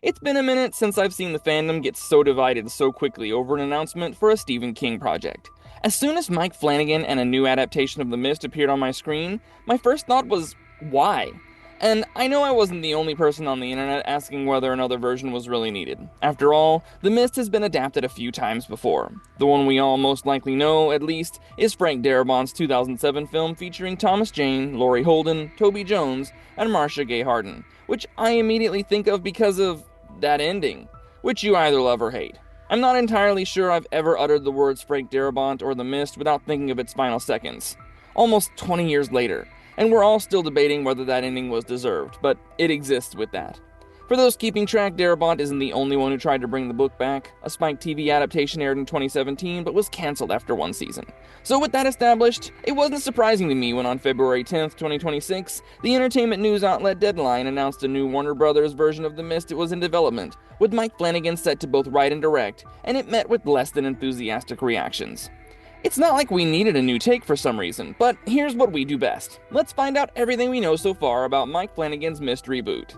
It's been a minute since I've seen the fandom get so divided so quickly over an announcement for a Stephen King project. As soon as Mike Flanagan and a new adaptation of The Mist appeared on my screen, my first thought was, why? And I know I wasn't the only person on the internet asking whether another version was really needed. After all, The Mist has been adapted a few times before. The one we all most likely know, at least, is Frank Darabont's 2007 film featuring Thomas Jane, Laurie Holden, Toby Jones, and Marcia Gay Harden, which I immediately think of because of that ending, which you either love or hate. I'm not entirely sure I've ever uttered the words Frank Darabont or The Mist without thinking of its final seconds. Almost 20 years later, and we're all still debating whether that ending was deserved, but it exists with that. For those keeping track, Darabont isn't the only one who tried to bring the book back. A Spike TV adaptation aired in 2017, but was cancelled after one season. So with that established, it wasn't surprising to me when on February 10th, 2026, the entertainment news outlet Deadline announced a new Warner Brothers version of The Mist was in development, with Mike Flanagan set to both write and direct, and it met with less than enthusiastic reactions. It's not like we needed a new take for some reason, but here's what we do best. Let's find out everything we know so far about Mike Flanagan's Mist reboot.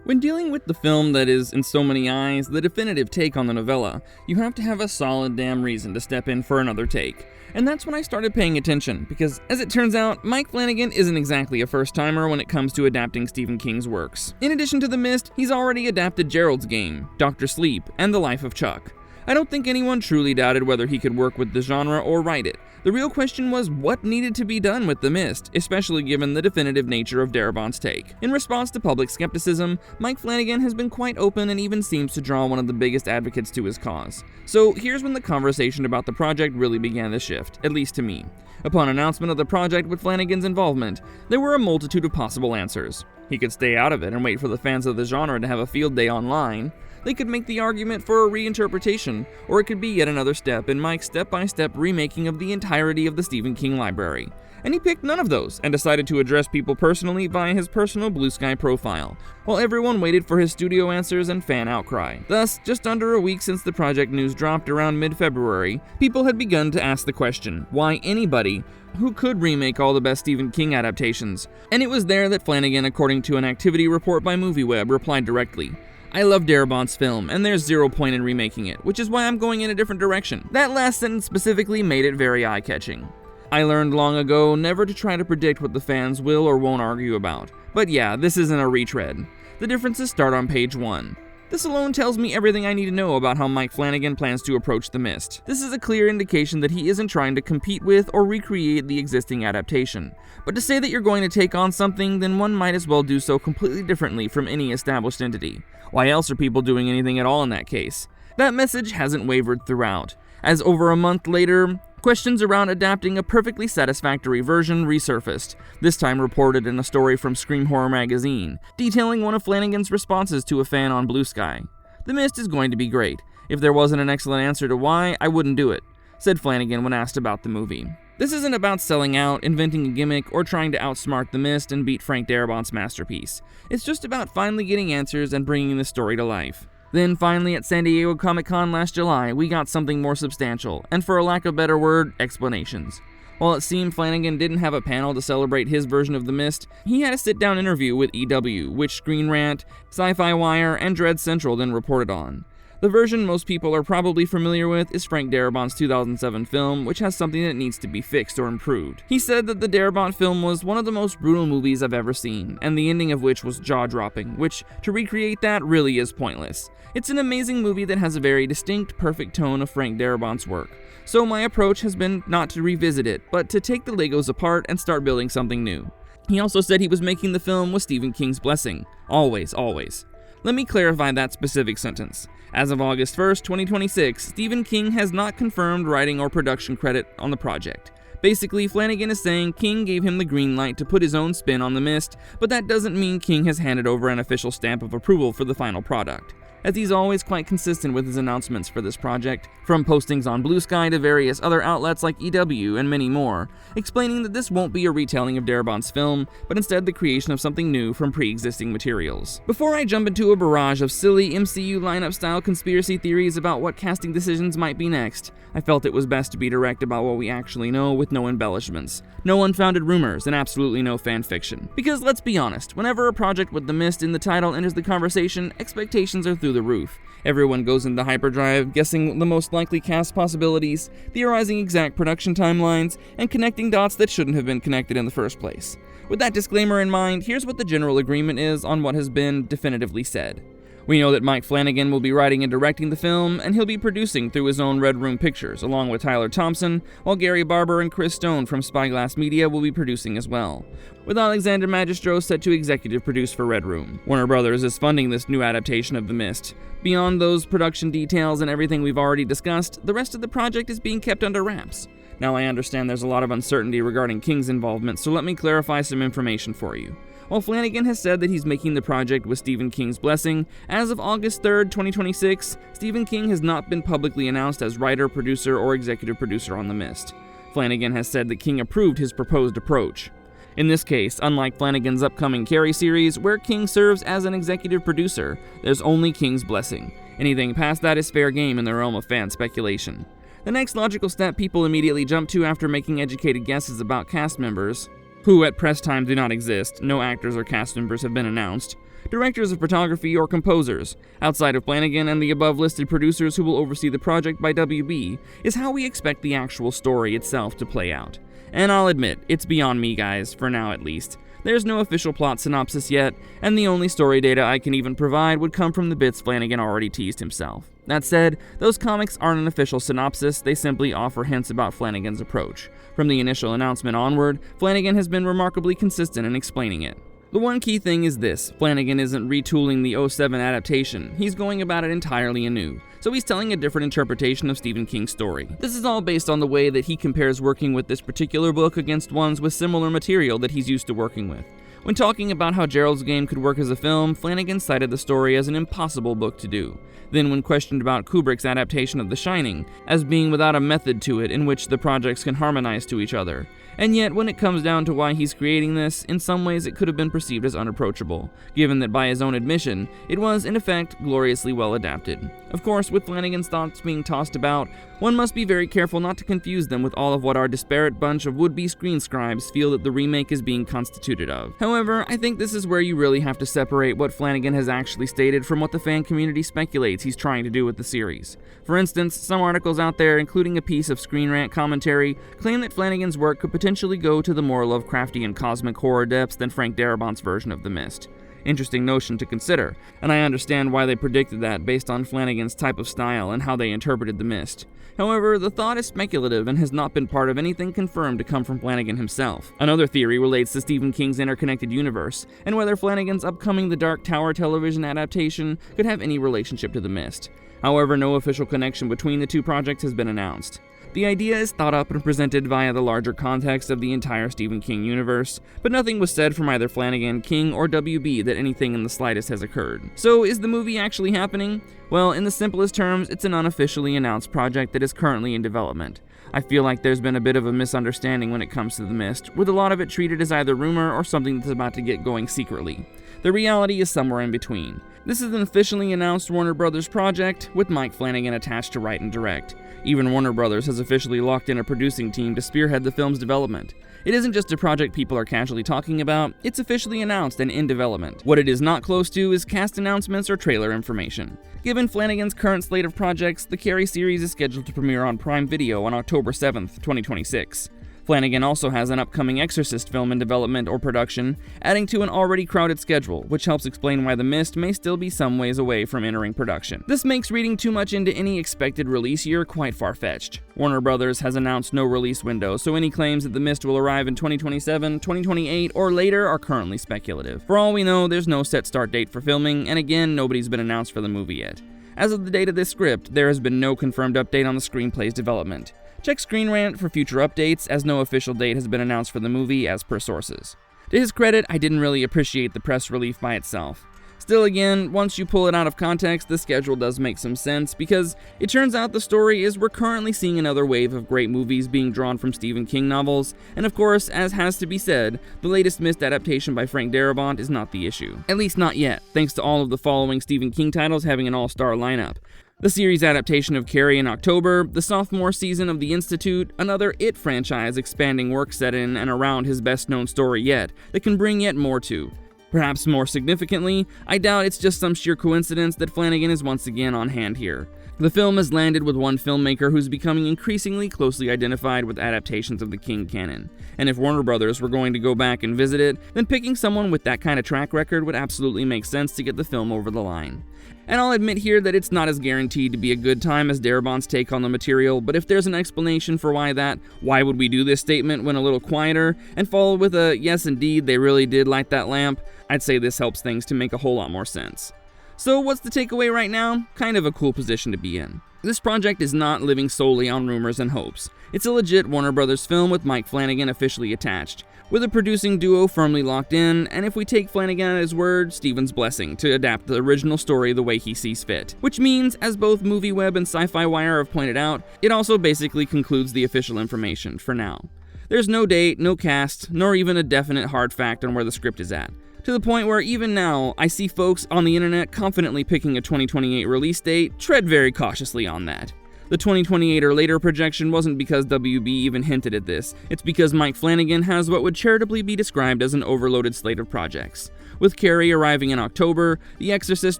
When dealing with the film that is, in so many eyes, the definitive take on the novella, you have to have a solid damn reason to step in for another take. And that's when I started paying attention, because as it turns out, Mike Flanagan isn't exactly a first-timer when it comes to adapting Stephen King's works. In addition to The Mist, he's already adapted Gerald's Game, Dr. Sleep, and The Life of Chuck. I don't think anyone truly doubted whether he could work with the genre or write it. The real question was what needed to be done with The Mist, especially given the definitive nature of Darabont's take. In response to public skepticism, Mike Flanagan has been quite open and even seems to draw one of the biggest advocates to his cause. So here's when the conversation about the project really began to shift, at least to me. Upon announcement of the project with Flanagan's involvement, there were a multitude of possible answers. He could stay out of it and wait for the fans of the genre to have a field day online. They could make the argument for a reinterpretation, or it could be yet another step in Mike's step-by-step remaking of the entirety of the Stephen King library. And he picked none of those, and decided to address people personally via his personal Blue Sky profile, while everyone waited for his studio answers and fan outcry. Thus, just under a week since the project news dropped around mid-February, people had begun to ask the question, why anybody who could remake all the best Stephen King adaptations? And it was there that Flanagan, according to an activity report by MovieWeb, replied directly, I love Darabont's film, and there's zero point in remaking it, which is why I'm going in a different direction. That last sentence specifically made it very eye-catching. I learned long ago never to try to predict what the fans will or won't argue about. But yeah, this isn't a retread. The differences start on page 1. This alone tells me everything I need to know about how Mike Flanagan plans to approach The Mist. This is a clear indication that he isn't trying to compete with or recreate the existing adaptation. But to say that you're going to take on something, then one might as well do so completely differently from any established entity. Why else are people doing anything at all in that case? That message hasn't wavered throughout, as over a month later, questions around adapting a perfectly satisfactory version resurfaced, this time reported in a story from Scream Horror magazine, detailing one of Flanagan's responses to a fan on Blue Sky. The Mist is going to be great. If there wasn't an excellent answer to why, I wouldn't do it, said Flanagan when asked about the movie. This isn't about selling out, inventing a gimmick, or trying to outsmart The Mist and beat Frank Darabont's masterpiece. It's just about finally getting answers and bringing the story to life. Then finally at San Diego Comic-Con last July, we got something more substantial, and for a lack of a better word, explanations. While it seemed Flanagan didn't have a panel to celebrate his version of The Mist, he had a sit-down interview with EW, which Screen Rant, Sci-Fi Wire, and Dread Central then reported on. The version most people are probably familiar with is Frank Darabont's 2007 film, which has something that needs to be fixed or improved. He said that the Darabont film was one of the most brutal movies I've ever seen, and the ending of which was jaw-dropping, which, to recreate that, really is pointless. It's an amazing movie that has a very distinct, perfect tone of Frank Darabont's work. So my approach has been not to revisit it, but to take the Legos apart and start building something new. He also said he was making the film with Stephen King's blessing. Always, always. Let me clarify that specific sentence. As of August 1st, 2026, Stephen King has not confirmed writing or production credit on the project. Basically, Flanagan is saying King gave him the green light to put his own spin on The Mist, but that doesn't mean King has handed over an official stamp of approval for the final product. as he's always quite consistent with his announcements for this project, from postings on Blue Sky to various other outlets like EW and many more, explaining that this won't be a retelling of Darabont's film, but instead the creation of something new from pre-existing materials. Before I jump into a barrage of silly MCU lineup-style conspiracy theories about what casting decisions might be next, I felt it was best to be direct about what we actually know with no embellishments, no unfounded rumors, and absolutely no fan fiction. Because let's be honest, whenever a project with The Mist in the title enters the conversation, expectations are through the roof. Everyone goes into hyperdrive, guessing the most likely cast possibilities, theorizing exact production timelines, and connecting dots that shouldn't have been connected in the first place. With that disclaimer in mind, here's what the general agreement is on what has been definitively said. We know that Mike Flanagan will be writing and directing the film, and he'll be producing through his own Red Room Pictures, along with Tyler Thompson, while Gary Barber and Chris Stone from Spyglass Media will be producing as well, with Alexander Magistro set to executive produce for Red Room. Warner Brothers is funding this new adaptation of The Mist. Beyond those production details and everything we've already discussed, the rest of the project is being kept under wraps. Now I understand there's a lot of uncertainty regarding King's involvement, so let me clarify some information for you. While Flanagan has said that he's making the project with Stephen King's blessing, as of August 3rd, 2026, Stephen King has not been publicly announced as writer, producer, or executive producer on The Mist. Flanagan has said that King approved his proposed approach. In this case, unlike Flanagan's upcoming Carrie series, where King serves as an executive producer, there's only King's blessing. Anything past that is fair game in the realm of fan speculation. The next logical step people immediately jump to after making educated guesses about cast members, who at press time do not exist, no actors or cast members have been announced, directors of photography or composers, outside of Flanagan and the above-listed producers who will oversee the project by WB, is how we expect the actual story itself to play out. And I'll admit, it's beyond me guys, for now at least. There's no official plot synopsis yet, and the only story data I can even provide would come from the bits Flanagan already teased himself. That said, those comics aren't an official synopsis, they simply offer hints about Flanagan's approach. From the initial announcement onward, Flanagan has been remarkably consistent in explaining it. The one key thing is this: Flanagan isn't retooling the 07 adaptation, he's going about it entirely anew, so he's telling a different interpretation of Stephen King's story. This is all based on the way that he compares working with this particular book against ones with similar material that he's used to working with. When talking about how Gerald's Game could work as a film, Flanagan cited the story as an impossible book to do. Then when questioned about Kubrick's adaptation of The Shining, as being without a method to it in which the projects can harmonize to each other. And yet, when it comes down to why he's creating this, in some ways it could have been perceived as unapproachable, given that by his own admission, it was, in effect, gloriously well adapted. Of course, with Flanagan's thoughts being tossed about, one must be very careful not to confuse them with all of what our disparate bunch of would-be screen scribes feel that the remake is being constituted of. However, I think this is where you really have to separate what Flanagan has actually stated from what the fan community speculates he's trying to do with the series. For instance, some articles out there, including a piece of Screen Rant commentary, claim that Flanagan's work could potentially go to the more Lovecraftian cosmic horror depths than Frank Darabont's version of The Mist. Interesting notion to consider, and I understand why they predicted that based on Flanagan's type of style and how they interpreted The Mist. However, the thought is speculative and has not been part of anything confirmed to come from Flanagan himself. Another theory relates to Stephen King's interconnected universe, and whether Flanagan's upcoming The Dark Tower television adaptation could have any relationship to The Mist. However, no official connection between the two projects has been announced. The idea is thought up and presented via the larger context of the entire Stephen King universe, but nothing was said from either Flanagan, King, or WB that anything in the slightest has occurred. So, is the movie actually happening? Well, in the simplest terms, it's an unofficially announced project that is currently in development. I feel like there's been a bit of a misunderstanding when it comes to The Mist, with a lot of it treated as either rumor or something that's about to get going secretly. The reality is somewhere in between. This is an officially announced Warner Brothers project, with Mike Flanagan attached to write and direct. Even Warner Brothers has officially locked in a producing team to spearhead the film's development. It isn't just a project people are casually talking about, it's officially announced and in development. What it is not close to is cast announcements or trailer information. Given Flanagan's current slate of projects, the Carrie series is scheduled to premiere on Prime Video on October 7th, 2026. Flanagan also has an upcoming Exorcist film in development or production, adding to an already crowded schedule, which helps explain why The Mist may still be some ways away from entering production. This makes reading too much into any expected release year quite far-fetched. Warner Brothers has announced no release window, so any claims that The Mist will arrive in 2027, 2028, or later are currently speculative. For all we know, there's no set start date for filming, and again, nobody's been announced for the movie yet. As of the date of this script, there has been no confirmed update on the screenplay's development. Check Screen Rant for future updates, as no official date has been announced for the movie as per sources. To his credit, I didn't really appreciate the press release by itself. Still again, once you pull it out of context, the schedule does make some sense, because it turns out the story is we're currently seeing another wave of great movies being drawn from Stephen King novels, and of course, as has to be said, the latest missed adaptation by Frank Darabont is not the issue. At least not yet, thanks to all of the following Stephen King titles having an all-star lineup. The series adaptation of Carrie in October, the sophomore season of The Institute, another It franchise expanding work set in and around his best-known story yet, that can bring yet more to. Perhaps more significantly, I doubt it's just some sheer coincidence that Flanagan is once again on hand here. The film has landed with one filmmaker who's becoming increasingly closely identified with adaptations of the King canon. And if Warner Brothers were going to go back and visit it, then picking someone with that kind of track record would absolutely make sense to get the film over the line. And I'll admit here that it's not as guaranteed to be a good time as Darabont's take on the material, but if there's an explanation for why would we do this statement when a little quieter, and followed with a yes indeed they really did light that lamp, I'd say this helps things to make a whole lot more sense. So what's the takeaway right now? Kind of a cool position to be in. This project is not living solely on rumors and hopes. It's a legit Warner Brothers film with Mike Flanagan officially attached, with a producing duo firmly locked in, and if we take Flanagan at his word, Steven's blessing to adapt the original story the way he sees fit. Which means, as both MovieWeb and Sci-Fi Wire have pointed out, it also basically concludes the official information, for now. There's no date, no cast, nor even a definite hard fact on where the script is at. To the point where even now, I see folks on the internet confidently picking a 2028 release date. Tread very cautiously on that. The 2028 or later projection wasn't because WB even hinted at this, it's because Mike Flanagan has what would charitably be described as an overloaded slate of projects. With Carrie arriving in October, The Exorcist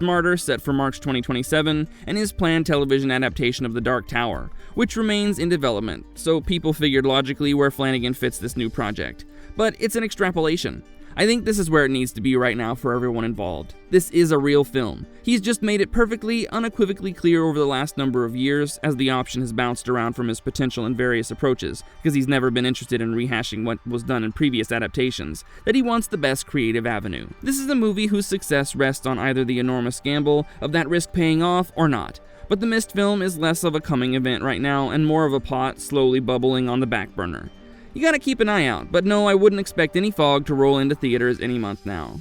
Martyr set for March 2027, and his planned television adaptation of The Dark Tower, which remains in development, so people figured logically where Flanagan fits this new project. But it's an extrapolation. I think this is where it needs to be right now for everyone involved. This is a real film. He's just made it perfectly, unequivocally clear over the last number of years, as the option has bounced around from his potential in various approaches, because he's never been interested in rehashing what was done in previous adaptations, that he wants the best creative avenue. This is a movie whose success rests on either the enormous gamble of that risk paying off or not. But the missed film is less of a coming event right now and more of a pot slowly bubbling on the back burner. You gotta keep an eye out, but no, I wouldn't expect any fog to roll into theaters any month now.